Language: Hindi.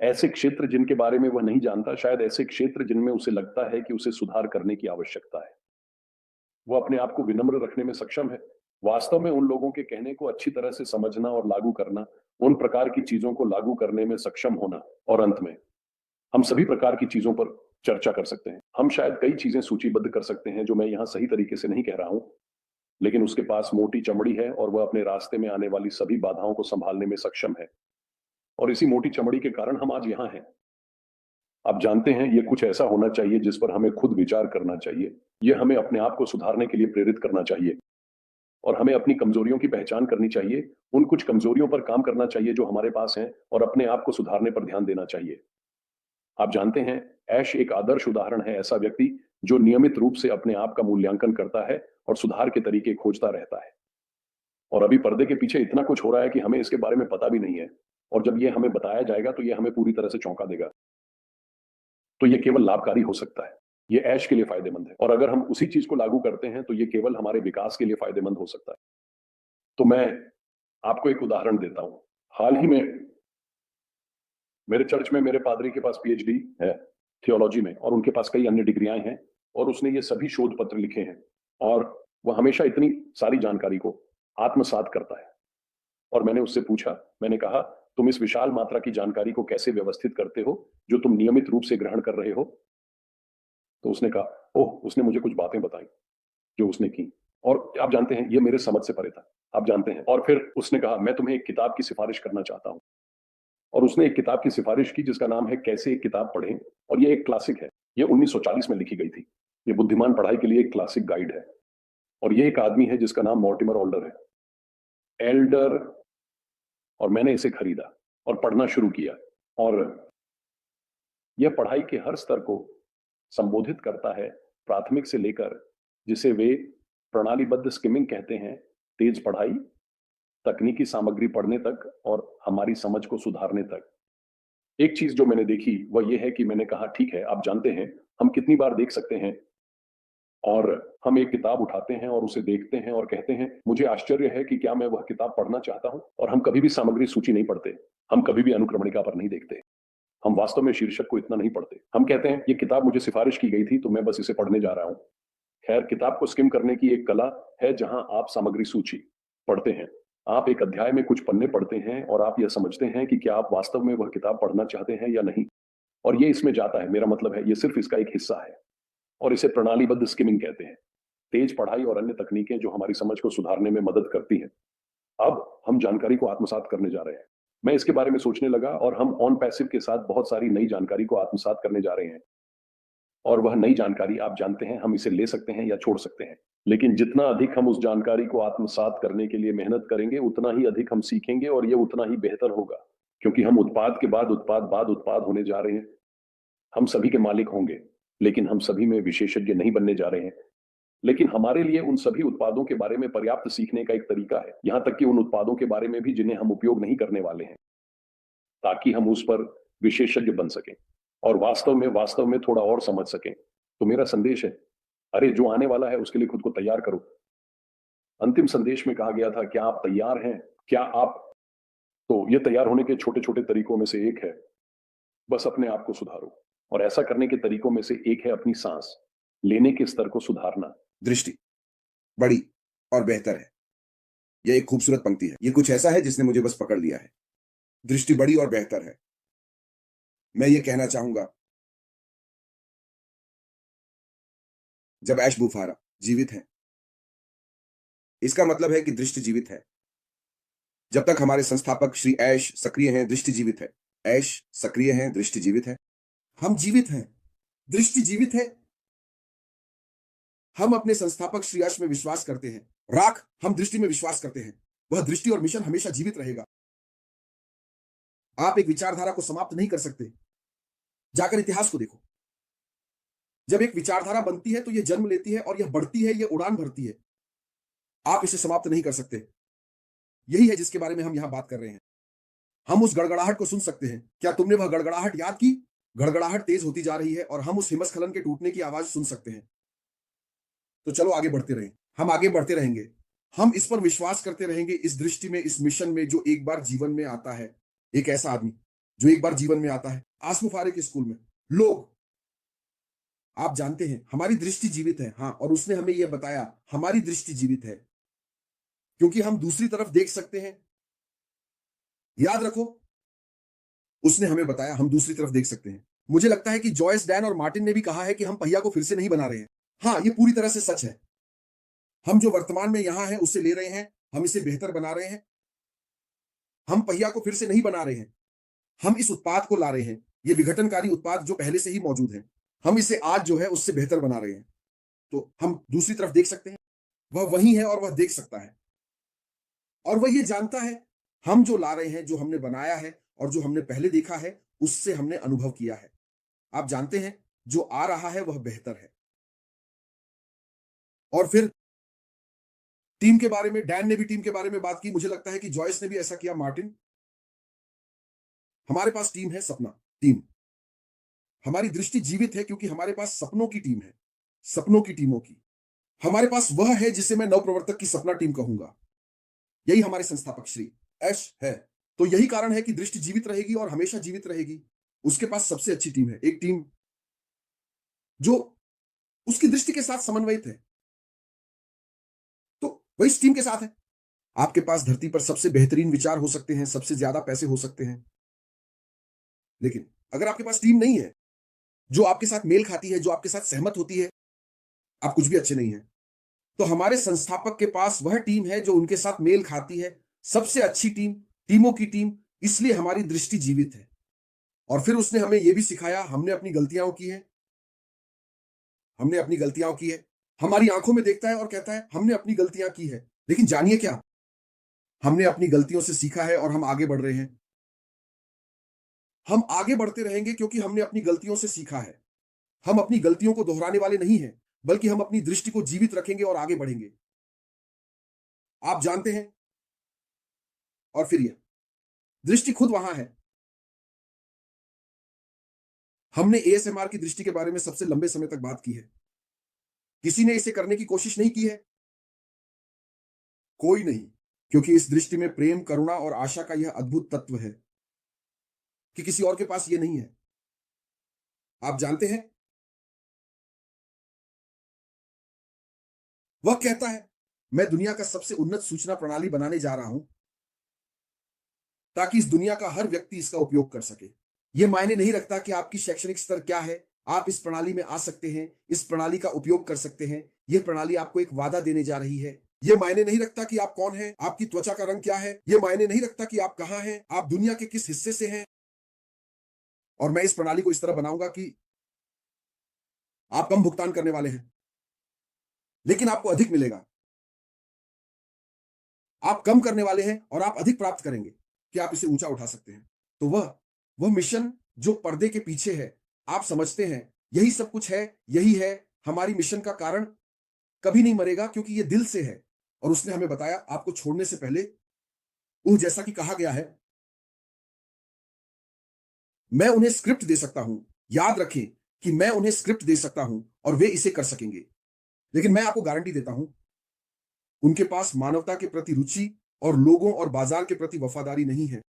ऐसे क्षेत्र जिनके बारे में वह नहीं जानता, शायद ऐसे क्षेत्र जिनमें उसे लगता है कि उसे सुधार करने की आवश्यकता है। वो अपने आप को विनम्र रखने में सक्षम है। वास्तव में उन लोगों के कहने को अच्छी तरह से समझना और लागू करना, उन प्रकार की चीजों को लागू करने में सक्षम होना, और अंत में हम सभी प्रकार की चीजों पर चर्चा कर सकते हैं। हम शायद कई चीजें सूचीबद्ध कर सकते हैं जो मैं यहां सही तरीके से नहीं कह रहा हूं, लेकिन उसके पास मोटी चमड़ी है और वह अपने रास्ते में आने वाली सभी बाधाओं को संभालने में सक्षम है। और इसी मोटी चमड़ी के कारण हम आज यहां हैं। आप जानते हैं, ये कुछ ऐसा होना चाहिए जिस पर हमें खुद विचार करना चाहिए। ये हमें अपने आप को सुधारने के लिए प्रेरित करना चाहिए और हमें अपनी कमजोरियों की पहचान करनी चाहिए, उन कुछ कमजोरियों पर काम करना चाहिए जो हमारे पास हैं और अपने आप को सुधारने पर ध्यान देना चाहिए। आप जानते हैं, ऐश एक आदर्श उदाहरण है, ऐसा व्यक्ति जो नियमित रूप से अपने आप का मूल्यांकन करता है और सुधार के तरीके खोजता रहता है। और अभी पर्दे के पीछे इतना कुछ हो रहा है कि हमें इसके बारे में पता भी नहीं है, और जब ये हमें बताया जाएगा तो ये हमें पूरी तरह से चौंका देगा। तो ये केवल लाभकारी हो सकता है, ये ऐश के लिए फायदेमंद है, और अगर हम उसी चीज को लागू करते हैं तो ये केवल हमारे विकास के लिए फायदेमंद हो सकता है। तो मैं आपको एक उदाहरण देता हूं। हाल ही में मेरे चर्च में मेरे पादरी के पास पीएचडी है थियोलॉजी में, और उनके पास कई अन्य डिग्रियां हैं, और उसने ये सभी शोध पत्र लिखे हैं, और वह हमेशा इतनी सारी जानकारी को आत्मसात करता है। और मैंने उससे पूछा, मैंने कहा, तुम इस विशाल मात्रा की जानकारी को कैसे व्यवस्थित करते हो जो तुम नियमित रूप से ग्रहण कर रहे हो? तो उसने कहा, ओह, उसने मुझे कुछ बातें बताई जो उसने की, और आप जानते हैं ये मेरे समझ से परे था, आप जानते हैं। और फिर उसने कहा, मैं तुम्हें एक किताब की सिफारिश करना चाहता हूं। और उसने एक किताब की सिफारिश की जिसका नाम है कैसे एक किताब पढ़ें, और ये एक क्लासिक है। ये 1940 में लिखी गई थी। ये बुद्धिमान पढ़ाई के लिए एक क्लासिक गाइड है, और ये एक आदमी है जिसका नाम मॉर्टिमर ऑल्डर है, एल्डर। और मैंने इसे खरीदा और पढ़ना शुरू किया, और यह पढ़ाई के हर स्तर को संबोधित करता है, प्राथमिक से लेकर, जिसे वे प्रणालीबद्ध स्किमिंग कहते हैं, तेज पढ़ाई, तकनीकी सामग्री पढ़ने तक, और हमारी समझ को सुधारने तक। एक चीज जो मैंने देखी वह यह है कि मैंने कहा, ठीक है, आप जानते हैं हम कितनी बार देख सकते हैं, और हम एक किताब उठाते हैं और उसे देखते हैं और कहते हैं, मुझे आश्चर्य है कि क्या मैं वह किताब पढ़ना चाहता हूं, और हम कभी भी सामग्री सूची नहीं पढ़ते, हम कभी भी अनुक्रमणिका पर नहीं देखते, हम वास्तव में शीर्षक को इतना नहीं पढ़ते। हम कहते हैं, ये किताब मुझे सिफारिश की गई थी तो मैं बस इसे पढ़ने जा रहा हूं। खैर, किताब को स्किम करने की एक कला है जहां आप सामग्री सूची पढ़ते हैं। आप एक अध्याय में कुछ पन्ने पढ़ते हैं और आप यह समझते हैं कि क्या आप वास्तव में वह किताब पढ़ना चाहते हैं या नहीं, और ये इसमें जाता है। मेरा मतलब है, ये सिर्फ इसका एक हिस्सा है, और इसे प्रणालीबद्ध स्किमिंग कहते हैं। तेज पढ़ाई और अन्य तकनीकें जो हमारी समझ को सुधारने में मदद करती हैं। अब हम जानकारी को आत्मसात करने जा रहे हैं। मैं इसके बारे में सोचने लगा, और हम ऑन पैसिव के साथ बहुत सारी नई जानकारी को आत्मसात करने जा रहे हैं। और वह नई जानकारी, आप जानते हैं, हम इसे ले सकते हैं या छोड़ सकते हैं, लेकिन जितना अधिक हम उस जानकारी को आत्मसात करने के लिए मेहनत करेंगे, उतना ही अधिक हम सीखेंगे, और ये उतना ही बेहतर होगा, क्योंकि हम उत्पाद के बाद उत्पाद होने जा रहे हैं। हम सभी के मालिक होंगे, लेकिन हम सभी में विशेषज्ञ नहीं बनने जा रहे हैं। लेकिन हमारे लिए उन सभी उत्पादों के बारे में पर्याप्त सीखने का एक तरीका है, यहां तक कि उन उत्पादों के बारे में भी जिन्हें हम उपयोग नहीं करने वाले हैं, ताकि हम उस पर विशेषज्ञ बन सकें और वास्तव में थोड़ा और समझ सकें। तो मेरा संदेश है, अरे, जो आने वाला है उसके लिए खुद को तैयार करो। अंतिम संदेश में कहा गया था, क्या आप तैयार हैं? क्या आप तो ये तैयार होने के छोटे छोटे तरीकों में से एक है, बस अपने आप को सुधारो, और ऐसा करने के तरीकों में से एक है अपनी सांस लेने के स्तर को सुधारना। दृष्टि बड़ी और बेहतर है। यह एक खूबसूरत पंक्ति है। यह कुछ ऐसा है जिसने मुझे बस पकड़ लिया है। दृष्टि बड़ी और बेहतर है। मैं ये कहना चाहूंगा, जब ऐश बुफारा जीवित है, इसका मतलब है कि दृष्टि जीवित है। जब तक हमारे संस्थापक श्री ऐश सक्रिय हैं, दृष्टि जीवित है। ऐश सक्रिय हैं, दृष्टि जीवित है। हम जीवित हैं, दृष्टि जीवित है। हम अपने संस्थापक श्री ऐश में विश्वास करते हैं। राख, हम दृष्टि में विश्वास करते हैं। वह दृष्टि और मिशन हमेशा जीवित रहेगा। आप एक विचारधारा को समाप्त नहीं कर सकते। जाकर इतिहास को देखो। जब एक विचारधारा बनती है तो यह जन्म लेती है और यह बढ़ती है, यह उड़ान भरती है। आप इसे समाप्त नहीं कर सकते। यही है जिसके बारे में हम यहां बात कर रहे हैं। हम उस गड़गड़ाहट को सुन सकते हैं। क्या तुमने वह गड़गड़ाहट याद की? गड़गड़ाहट तेज होती जा रही है और हम उस हिमस्खलन के टूटने की आवाज सुन सकते हैं। तो चलो आगे बढ़ते रहें। हम आगे बढ़ते रहेंगे। हम इस पर विश्वास करते रहेंगे, इस दृष्टि में, इस मिशन में जो एक बार जीवन में आता है। एक ऐसा आदमी जो एक बार जीवन में आता है। आसमु फारे के स्कूल में लोग, आप जानते हैं हमारी दृष्टि जीवित है, हाँ, और उसने हमें यह बताया हमारी दृष्टि जीवित है क्योंकि हम दूसरी तरफ देख सकते हैं। याद रखो, उसने हमें बताया हम दूसरी तरफ देख सकते हैं। मुझे लगता है कि जॉयस, डैन और मार्टिन ने भी कहा है कि हम पहिया को फिर से नहीं बना रहे हैं। हाँ, ये पूरी तरह से सच है। हम जो वर्तमान में यहां हैं उससे ले रहे हैं, हम इसे बेहतर बना रहे हैं। हम पहिया को फिर से नहीं बना रहे हैं, हम इस उत्पाद को ला रहे हैं, ये विघटनकारी उत्पाद जो पहले से ही मौजूद है, हम इसे आज जो है उससे बेहतर बना रहे हैं। तो हम दूसरी तरफ देख सकते हैं, वह वही है और वह देख सकता है और वह ये जानता है हम जो ला रहे हैं, जो हमने बनाया है और जो हमने पहले देखा है, उससे हमने अनुभव किया है। आप जानते हैं जो आ रहा है वह बेहतर है। और फिर टीम के बारे में, डैन ने भी टीम के बारे में बात की, मुझे लगता है कि जॉयस ने भी ऐसा किया, मार्टिन। हमारे पास टीम है, सपना टीम। हमारी दृष्टि जीवित है क्योंकि हमारे पास सपनों की टीम है, सपनों की टीमों की। हमारे पास वह है जिसे मैं नवप्रवर्तक की सपना टीम कहूंगा। यही हमारे संस्थापक श्री एश है। तो यही कारण है कि दृष्टि जीवित रहेगी और हमेशा जीवित रहेगी। उसके पास सबसे अच्छी टीम है, एक टीम जो उसकी दृष्टि के साथ समन्वयित है। तो वही इस टीम के साथ है। आपके पास धरती पर सबसे बेहतरीन विचार हो सकते हैं, सबसे ज्यादा पैसे हो सकते हैं, लेकिन अगर आपके पास टीम नहीं है जो आपके साथ मेल खाती है, जो आपके साथ सहमत होती है, आप कुछ भी अच्छे नहीं है। तो हमारे संस्थापक के पास वह टीम है जो उनके साथ मेल खाती है, सबसे अच्छी टीम, टीमों की टीम। इसलिए हमारी दृष्टि जीवित है। और फिर उसने हमें यह भी सिखाया, हमने अपनी गलतियां की है, हमने अपनी गलतियां की है। हमारी आंखों में देखता है और कहता है हमने अपनी गलतियां की है, लेकिन जानिए क्या, हमने अपनी गलतियों से सीखा है और हम आगे बढ़ रहे हैं। हम आगे बढ़ते रहेंगे क्योंकि हमने अपनी गलतियों से सीखा है। हम अपनी गलतियों को दोहराने वाले नहीं हैं, बल्कि हम अपनी दृष्टि को जीवित रखेंगे और आगे बढ़ेंगे। आप जानते हैं, और फिर यह दृष्टि खुद वहां है। हमने एएसएमआर की दृष्टि के बारे में सबसे लंबे समय तक बात की है। किसी ने इसे करने की कोशिश नहीं की है, कोई नहीं, क्योंकि इस दृष्टि में प्रेम, करुणा और आशा का यह अद्भुत तत्व है कि किसी और के पास यह नहीं है। आप जानते हैं, वह कहता है मैं दुनिया का सबसे उन्नत सूचना प्रणाली बनाने जा रहा हूं ताकि इस दुनिया का हर व्यक्ति इसका उपयोग कर सके। यह मायने नहीं रखता कि आपकी शैक्षणिक स्तर क्या है, आप इस प्रणाली में आ सकते हैं, इस प्रणाली का उपयोग कर सकते हैं। यह प्रणाली आपको एक वादा देने जा रही है। यह मायने नहीं रखता कि आप कौन हैं, आपकी त्वचा का रंग क्या है, यह मायने नहीं रखता कि आप कहां हैं, आप दुनिया के किस हिस्से से हैं। और मैं इस प्रणाली को इस तरह बनाऊंगा कि आप कम भुगतान करने वाले हैं, लेकिन आपको अधिक मिलेगा। आप कम करने वाले हैं और आप अधिक प्राप्त करेंगे कि आप इसे ऊंचा उठा सकते हैं। तो वह मिशन जो पर्दे के पीछे है, आप समझते हैं यही सब कुछ है, यही है हमारी मिशन का कारण। कभी नहीं मरेगा क्योंकि यह दिल से है। और उसने हमें बताया आपको छोड़ने से पहले, जैसा कि कहा गया है, मैं उन्हें स्क्रिप्ट दे सकता हूं। याद रखें कि मैं उन्हें स्क्रिप्ट दे सकता हूं और वे इसे कर सकेंगे, लेकिन मैं आपको गारंटी देता हूं उनके पास मानवता के प्रति रुचि और लोगों और बाजार के प्रति वफादारी नहीं है।